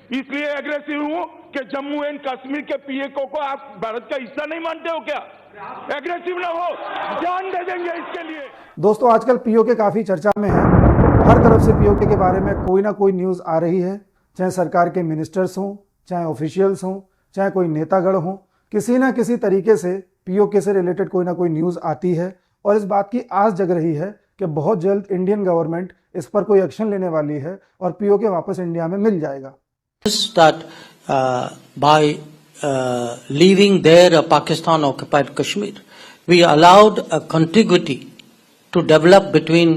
इसलिए एग्रेसिव हूं कि जम्मू एंड कश्मीर के पीएको को आप भारत का हिस्सा नहीं मानते हो क्या? एग्रेसिव ना हो, जान दे देंगे इसके लिए। दोस्तों, आजकल पीओके काफी चर्चा में है। हर तरफ से पीओके के बारे में कोई ना कोई न्यूज आ रही है, चाहे सरकार के मिनिस्टर्स हों, चाहे ऑफिशियल्स हों, चाहे कोई नेतागढ़ हों, किसी ना किसी तरीके से पीओके से रिलेटेड कोई ना कोई न्यूज आती है और इस बात की आस जग रही है कि बहुत जल्द इंडियन गवर्नमेंट इस पर कोई एक्शन लेने वाली है और पीओके वापस इंडिया में मिल जाएगा। That by leaving their Pakistan occupied Kashmir, we allowed a contiguity to develop between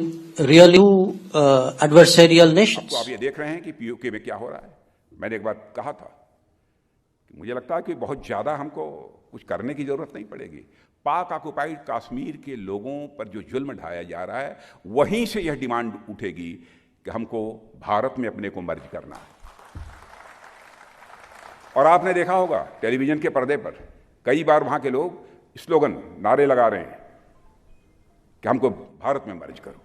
really adversarial nations. आप ये देख रहे हैं कि पीओके में क्या हो रहा है। मैंने एक बात कहा था कि मुझे लगता है कि बहुत ज्यादा हमको कुछ करने की जरूरत नहीं पड़ेगी। पाक ऑक्युपाइड कश्मीर के लोगों पर जो जुल्म ढाया जा रहा है, वहीं से यह डिमांड उठेगी कि हमको भारत में अपने को मर्ज करना है। और आपने देखा होगा टेलीविजन के पर्दे पर कई बार वहां के लोग स्लोगन नारे लगा रहे हैं कि हमको भारत में मर्ज करो।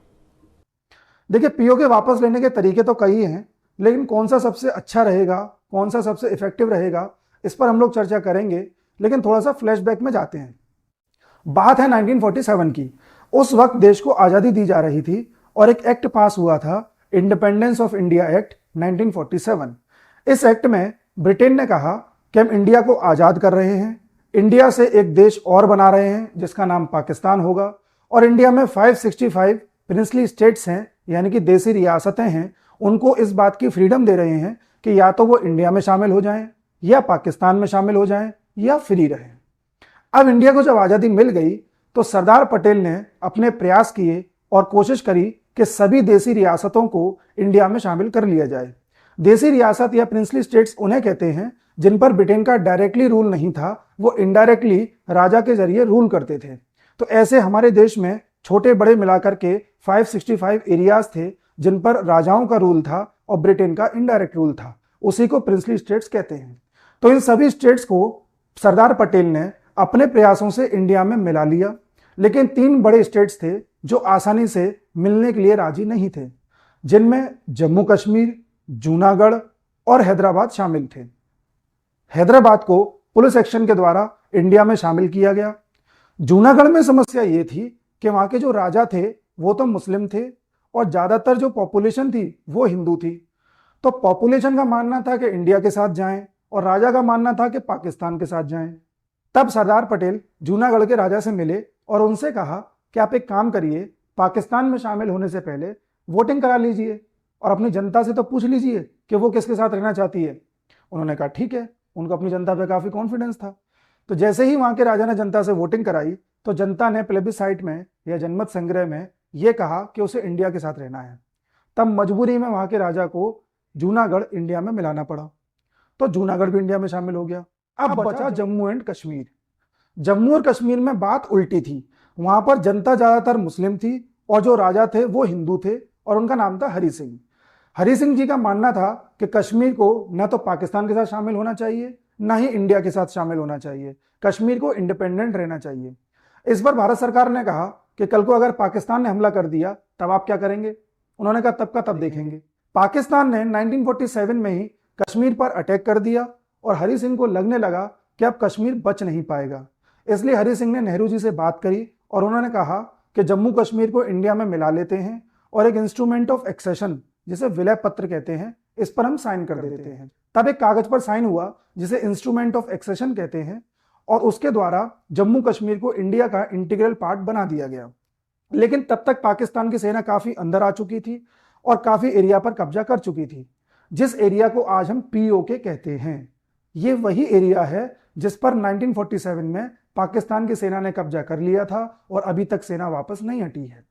देखिए, पीओके वापस लेने के तरीके तो कई हैं, लेकिन कौन सा सबसे अच्छा रहेगा, कौन सा सबसे इफेक्टिव रहेगा, इस पर हम लोग चर्चा करेंगे। लेकिन थोड़ा सा फ्लैशबैक में जाते हैं। बात है 1947 की। उस वक्त देश को आजादी दी जा रही थी और एक एक्ट पास हुआ था, इंडिपेंडेंस ऑफ इंडिया एक्ट 1947। इस एक्ट में ब्रिटेन ने कहा कि हम इंडिया को आजाद कर रहे हैं, इंडिया से एक देश और बना रहे हैं जिसका नाम पाकिस्तान होगा, और इंडिया में 565 प्रिंसली स्टेट्स हैं, यानी कि देसी रियासतें हैं, उनको इस बात की फ्रीडम दे रहे हैं कि या तो वो इंडिया में शामिल हो जाएं या पाकिस्तान में शामिल हो जाएं या फ्री रहें। अब इंडिया को जब आज़ादी मिल गई तो सरदार पटेल ने अपने प्रयास किए और कोशिश करी कि सभी देसी रियासतों को इंडिया में शामिल कर लिया जाए। देसी रियासत या प्रिंसली स्टेट्स उन्हें कहते हैं जिन पर ब्रिटेन का डायरेक्टली रूल नहीं था, वो इनडायरेक्टली राजा के जरिए रूल करते थे। तो ऐसे हमारे देश में छोटे बड़े मिलाकर के 565 एरियाज थे जिन पर राजाओं का रूल था और ब्रिटेन का इनडायरेक्ट रूल था, उसी को प्रिंसली स्टेट्स कहते हैं। तो इन सभी स्टेट्स को सरदार पटेल ने अपने प्रयासों से इंडिया में मिला लिया, लेकिन 3 बड़े स्टेट्स थे जो आसानी से मिलने के लिए राजी नहीं थे, जिनमें जम्मू कश्मीर, जूनागढ़ और हैदराबाद शामिल थे। हैदराबाद को पुलिस एक्शन के द्वारा इंडिया में शामिल किया गया। जूनागढ़ में समस्या ये थी कि वहां के जो राजा थे वो तो मुस्लिम थे और ज्यादातर जो पॉपुलेशन थी वो हिंदू थी। तो पॉपुलेशन का मानना था कि इंडिया के साथ जाएं और राजा का मानना था कि पाकिस्तान के साथ जाएं। तब सरदार पटेल जूनागढ़ के राजा से मिले और उनसे कहा कि आप एक काम करिए, पाकिस्तान में शामिल होने से पहले वोटिंग करा लीजिए और अपनी जनता से तो पूछ लीजिए कि वो किसके साथ रहना चाहती है। उन्होंने कहा ठीक है, उनको अपनी जनता पे काफी कॉन्फिडेंस था। तो जैसे ही वहां के राजा ने जनता से वोटिंग कराई तो जनता ने प्लेबिसाइट में या जनमत संग्रह में यह कहा कि उसे इंडिया के साथ रहना है। तब मजबूरी में वहां के राजा को जूनागढ़ इंडिया में मिलाना पड़ा, तो जूनागढ़ भी इंडिया में शामिल हो गया। अब बचा जम्मू एंड कश्मीर। जम्मू और कश्मीर में बात उल्टी थी। वहां पर जनता ज्यादातर मुस्लिम थी और जो राजा थे वो हिंदू थे और उनका नाम था हरि सिंह। हरि सिंह जी का मानना था कि कश्मीर को न तो पाकिस्तान के साथ शामिल होना चाहिए, ना ही इंडिया के साथ शामिल होना चाहिए। कश्मीर को इंडिपेंडेंट रहना चाहिए। इस पर भारत सरकार ने कहा कि कल को अगर पाकिस्तान ने हमला कर दिया तब आप क्या करेंगे? उन्होंने कहा तब का तब देखेंगे। पाकिस्तान ने 1947 में ही कश्मीर पर अटैक कर दिया और हरि सिंह को लगने लगा कि अब कश्मीर बच नहीं पाएगा। इसलिए हरि सिंह ने नेहरू जी से बात करी और उन्होंने कहा कि जम्मू कश्मीर को इंडिया में मिला लेते हैं और एक इंस्ट्रूमेंट ऑफ एक्सेशन, जिसे विलय पत्र कहते हैं, इस पर हम साइन कर देते हैं। तब एक कागज पर साइन हुआ जिसे इंस्ट्रूमेंट ऑफ एक्सेशन कहते हैं और उसके द्वारा जम्मू कश्मीर को इंडिया का इंटीग्रल पार्ट बना दिया गया। लेकिन तब तक पाकिस्तान की सेना काफी अंदर आ चुकी थी और काफी एरिया पर कब्जा कर चुकी थी, जिस एरिया को आज हम पीओके कहते हैं। ये वही एरिया है जिस पर 1947 में पाकिस्तान की सेना ने कब्जा कर लिया था और अभी तक सेना वापस नहीं हटी है।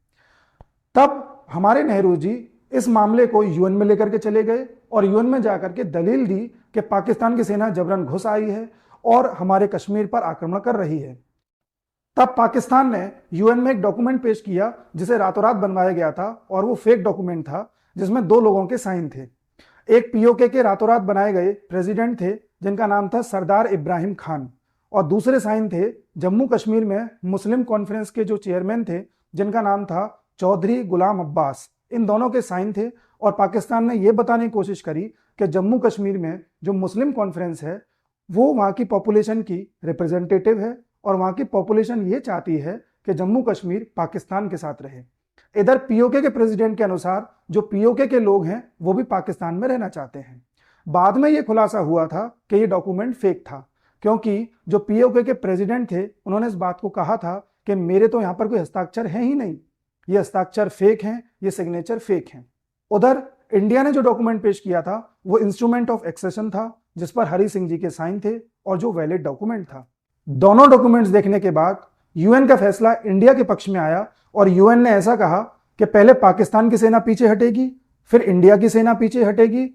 तब हमारे नेहरू जी इस मामले को यूएन में लेकर के चले गए और यूएन में जाकर के दलील दी कि पाकिस्तान की सेना जबरन घुस आई है और हमारे कश्मीर पर आक्रमण कर रही है। तब पाकिस्तान ने यूएन में एक डॉक्यूमेंट पेश किया जिसे रातों रात बनवाया गया था और वो फेक डॉक्यूमेंट था जिसमें 2 लोगों के साइन थे। एक पीओके के रातों रात बनाए गए प्रेसिडेंट थे जिनका नाम था सरदार इब्राहिम खान और दूसरे साइन थे जम्मू कश्मीर में मुस्लिम कॉन्फ्रेंस के जो चेयरमैन थे जिनका नाम था चौधरी गुलाम अब्बास। इन दोनों के साइन थे और पाकिस्तान ने यह बताने की कोशिश करी कि जम्मू कश्मीर में जो मुस्लिम कॉन्फ्रेंस है वो वहाँ की पॉपुलेशन की रिप्रेजेंटेटिव है और वहाँ की पॉपुलेशन ये चाहती है कि जम्मू कश्मीर पाकिस्तान के साथ रहे। इधर पीओके के प्रेसिडेंट के अनुसार जो पीओके के लोग हैं वो भी पाकिस्तान में रहना चाहते हैं। बाद में ये खुलासा हुआ था कि ये डॉक्यूमेंट फेक था, क्योंकि जो पीओके के प्रेसिडेंट थे उन्होंने इस बात को कहा था कि मेरे तो यहाँ पर कोई हस्ताक्षर है ही नहीं, ये हस्ताक्षर फेक हैं, ये सिग्नेचर फेक हैं। उधर इंडिया ने जो डॉक्यूमेंट पेश किया था वो इंस्ट्रूमेंट ऑफ एक्सेशन था जिस पर हरि सिंह जी के साइन थे और जो वैलिड डॉक्यूमेंट था। दोनों डॉक्यूमेंट्स देखने के बाद यूएन का फैसला इंडिया के पक्ष में आया और यूएन ने ऐसा कहा कि पहले पाकिस्तान की सेना पीछे हटेगी, फिर इंडिया की सेना पीछे हटेगी,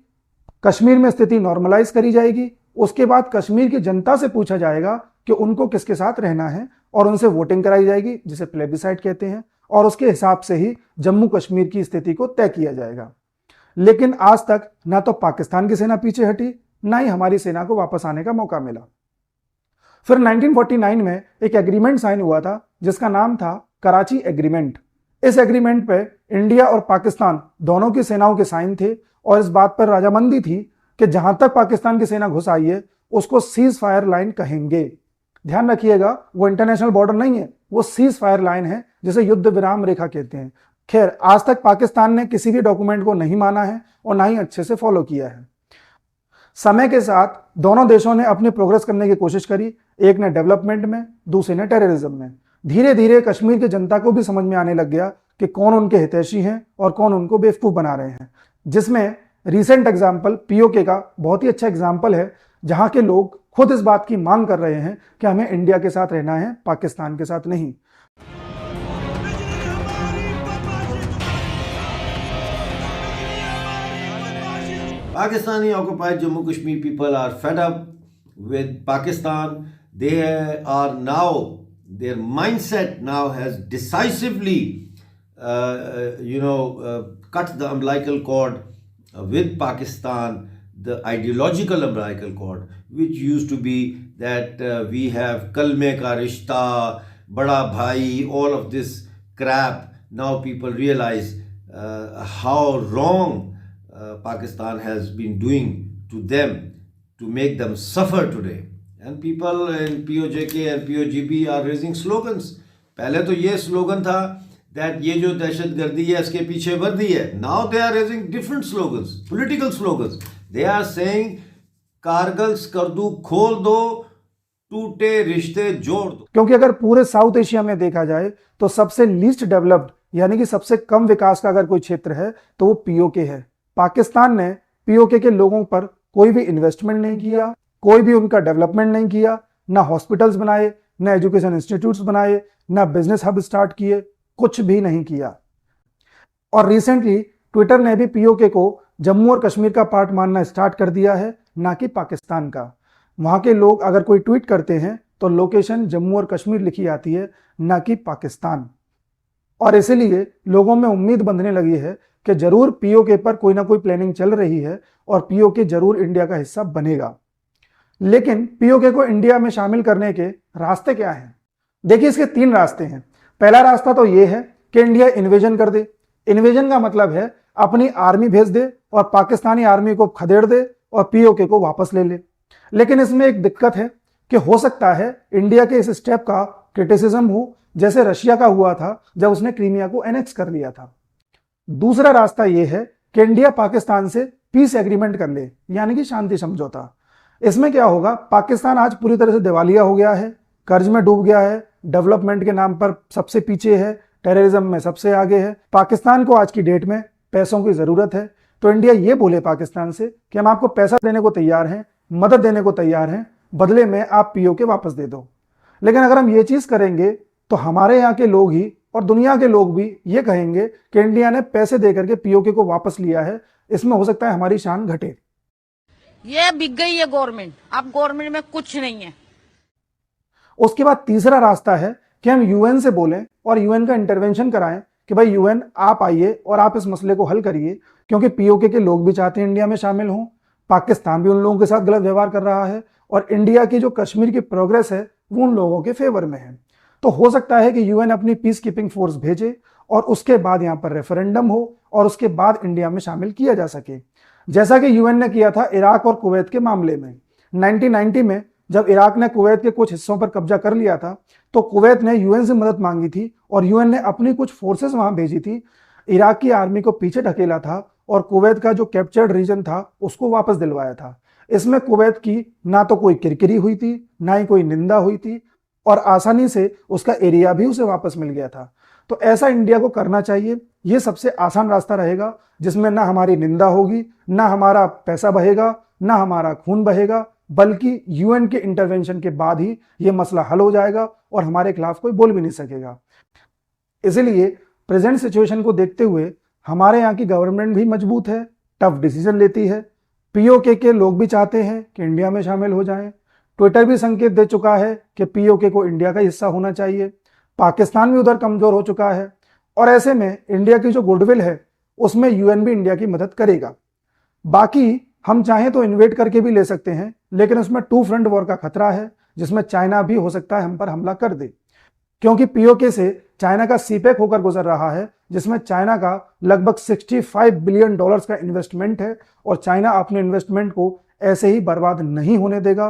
कश्मीर में स्थिति नॉर्मलाइज करी जाएगी, उसके बाद कश्मीर की जनता से पूछा जाएगा कि उनको किसके साथ रहना है और उनसे वोटिंग कराई जाएगी जिसे प्लेबिसाइट कहते हैं, और उसके हिसाब से ही जम्मू कश्मीर की स्थिति को तय किया जाएगा। लेकिन आज तक ना तो पाकिस्तान की सेना पीछे हटी, ना ही हमारी सेना को वापस आने का मौका मिला। फिर 1949 में एक एग्रीमेंट साइन हुआ था जिसका नाम था कराची एग्रीमेंट। इस एग्रीमेंट पे इंडिया और पाकिस्तान दोनों की सेनाओं के साइन थे और इस बात पर राजामंदी थी कि जहां तक पाकिस्तान की सेना घुस आई है उसको सीज फायर लाइन कहेंगे। ध्यान रखिएगा, वो इंटरनेशनल बॉर्डर नहीं है, वो सीज फायर लाइन है जिसे युद्ध विराम रेखा कहते हैं। खैर, आज तक पाकिस्तान ने किसी भी डॉक्यूमेंट को नहीं माना है और ना ही अच्छे से फॉलो किया है। समय के साथ दोनों देशों ने अपनी प्रोग्रेस करने की कोशिश करी, एक ने डेवलपमेंट में, दूसरे ने टेररिज्म में। धीरे धीरे कश्मीर की जनता को भी समझ में आने लग गया कि कौन उनके हितैषी हैं और कौन उनको बेवकूफ बना रहे हैं, जिसमें रिसेंट एग्जाम्पल पीओके का बहुत ही अच्छा एग्जाम्पल है, जहां के लोग खुद इस बात की मांग कर रहे हैं कि हमें इंडिया के साथ रहना है, पाकिस्तान के साथ नहीं। Pakistani occupied Jammu Kashmir people are fed up with Pakistan. They are now, their mindset now has decisively, cut the umbilical cord with Pakistan, the ideological umbilical cord, which used to be that we have kalme ka rishta, bada bhai, all of this crap. Now people realize how wrong Pakistan has been doing to them to make them suffer today. And people in POJK and POGB are raising slogans. पहले तो ये slogan था that ये जो दहशतगर्दी है इसके पीछे वर्दी है. Now they are raising different slogans, political slogans. They are saying Kargil Skardu खोल दो, टूटे रिश्ते जोड़ दो. क्योंकि अगर पूरे साउथ एशिया में देखा जाए तो सबसे लीस्ट डेवलप्ड यानी कि सबसे कम विकास का अगर कोई क्षेत्र है तो वो पीओके है। पाकिस्तान ने पीओके के लोगों पर कोई भी इन्वेस्टमेंट नहीं किया, कोई भी उनका डेवलपमेंट नहीं किया, ना हॉस्पिटल्स बनाए, ना एजुकेशन इंस्टीट्यूट्स बनाए, ना बिजनेस हब स्टार्ट किए, कुछ भी नहीं किया। और रिसेंटली ट्विटर ने भी पीओके को जम्मू और कश्मीर का पार्ट मानना स्टार्ट कर दिया है, ना कि पाकिस्तान का। वहां के लोग अगर कोई ट्वीट करते हैं तो लोकेशन जम्मू और कश्मीर लिखी आती है, ना कि पाकिस्तान। और इसीलिए लोगों में उम्मीद बंधने लगी है कि जरूर पीओके पर कोई ना कोई प्लानिंग चल रही है और पीओके जरूर इंडिया का हिस्सा बनेगा। लेकिन पीओके को इंडिया में शामिल करने के रास्ते क्या हैं? देखिए, इसके 3 रास्ते हैं। पहला रास्ता तो यह है कि इंडिया इन्वेजन कर दे। इन्वेजन का मतलब है अपनी आर्मी भेज दे और पाकिस्तानी आर्मी को खदेड़ दे और पीओके को वापस ले ले। लेकिन इसमें एक दिक्कत है कि हो सकता है इंडिया के इस स्टेप का क्रिटिसिज्म हो, जैसे रशिया का हुआ था जब उसने क्रीमिया को एनेक्स कर लिया था। दूसरा रास्ता यह है कि इंडिया पाकिस्तान से पीस एग्रीमेंट कर ले, यानी कि शांति समझौता। इसमें क्या होगा, पाकिस्तान आज पूरी तरह से दिवालिया हो गया है, कर्ज में डूब गया है, डेवलपमेंट के नाम पर सबसे पीछे है, टेररिज्म में सबसे आगे है। पाकिस्तान को आज की डेट में पैसों की जरूरत है, तो इंडिया ये बोले पाकिस्तान से कि हम आपको पैसा देने को तैयार हैं, मदद देने को तैयार हैं, बदले में आप पीओके वापस दे दो। लेकिन अगर हम ये चीज करेंगे तो हमारे यहाँ के लोग ही और दुनिया के लोग भी ये कहेंगे कि इंडिया ने पैसे देकर के पीओके को वापस लिया है, इसमें हो सकता है हमारी शान घटे। ये बिक गई है गवर्नमेंट, अब गवर्नमेंट में कुछ नहीं है। उसके बाद तीसरा रास्ता है कि हम यूएन से बोलें और यूएन का इंटरवेंशन कराएं कि भाई यूएन आप आइए और आप इस मसले को हल करिए, क्योंकि पीओके के लोग भी चाहते हैं इंडिया में शामिल हों, पाकिस्तान भी उन लोगों के साथ गलत व्यवहार कर रहा है और इंडिया की जो कश्मीर की प्रोग्रेस है वो उन लोगों के फेवर में है। तो हो सकता है कि यूएन अपनी पीस कीपिंग फोर्स भेजे और उसके बाद यहाँ पर रेफरेंडम हो और उसके बाद इंडिया में शामिल किया जा सके, जैसा कि यूएन ने किया था इराक और कुवैत के मामले में। 1990 में जब इराक ने कुवैत के कुछ हिस्सों पर कब्जा कर लिया था तो कुवैत ने यूएन से मदद मांगी थी और यूएन ने अपनी कुछ फोर्सेस वहां भेजी थी, इराक की आर्मी को पीछे ढकेला था और कुवैत का जो कैप्चर्ड रीजन था उसको वापस दिलवाया था। इसमें कुवैत की ना तो कोई किरकिरी हुई थी, ना ही कोई निंदा हुई थी और आसानी से उसका एरिया भी उसे वापस मिल गया था। तो ऐसा इंडिया को करना चाहिए। ये सबसे आसान रास्ता रहेगा जिसमें ना हमारी निंदा होगी, ना हमारा पैसा बहेगा, ना हमारा खून बहेगा, बल्कि यूएन के इंटरवेंशन के बाद ही ये मसला हल हो जाएगा और हमारे खिलाफ कोई बोल भी नहीं सकेगा। इसलिए प्रेजेंट सिचुएशन को देखते हुए हमारे यहाँ की गवर्नमेंट भी मजबूत है, टफ डिसीजन लेती है। पीओके के लोग भी चाहते हैं कि इंडिया में शामिल हो जाएं। ट्विटर भी संकेत दे चुका है कि पीओके को इंडिया का हिस्सा होना चाहिए। पाकिस्तान भी उधर कमजोर हो चुका है और ऐसे में इंडिया की जो गुडविल है उसमें यूएन भी इंडिया की मदद करेगा। बाकी हम चाहें तो इन्वेट करके भी ले सकते हैं, लेकिन उसमें टू फ्रंट वॉर का खतरा है जिसमें चाइना भी हो सकता है हम पर हमला कर दे, क्योंकि पीओके से चाइना का सीपेक होकर गुजर रहा है जिसमें चाइना का लगभग $65 बिलियन का इन्वेस्टमेंट है और चाइना अपने इन्वेस्टमेंट को ऐसे ही बर्बाद नहीं होने देगा।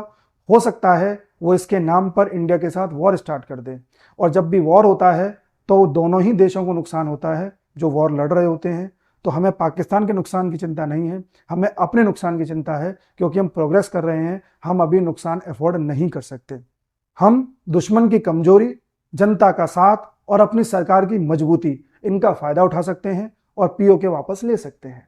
हो सकता है वो इसके नाम पर इंडिया के साथ वॉर स्टार्ट कर दे और जब भी वॉर होता है तो दोनों ही देशों को नुकसान होता है जो वॉर लड़ रहे होते हैं। तो हमें पाकिस्तान के नुकसान की चिंता नहीं है, हमें अपने नुकसान की चिंता है, क्योंकि हम प्रोग्रेस कर रहे हैं, हम अभी नुकसान अफोर्ड नहीं कर सकते। हम दुश्मन की कमजोरी, जनता का साथ और अपनी सरकार की मजबूती, इनका फायदा उठा सकते हैं और पीओके वापस ले सकते हैं।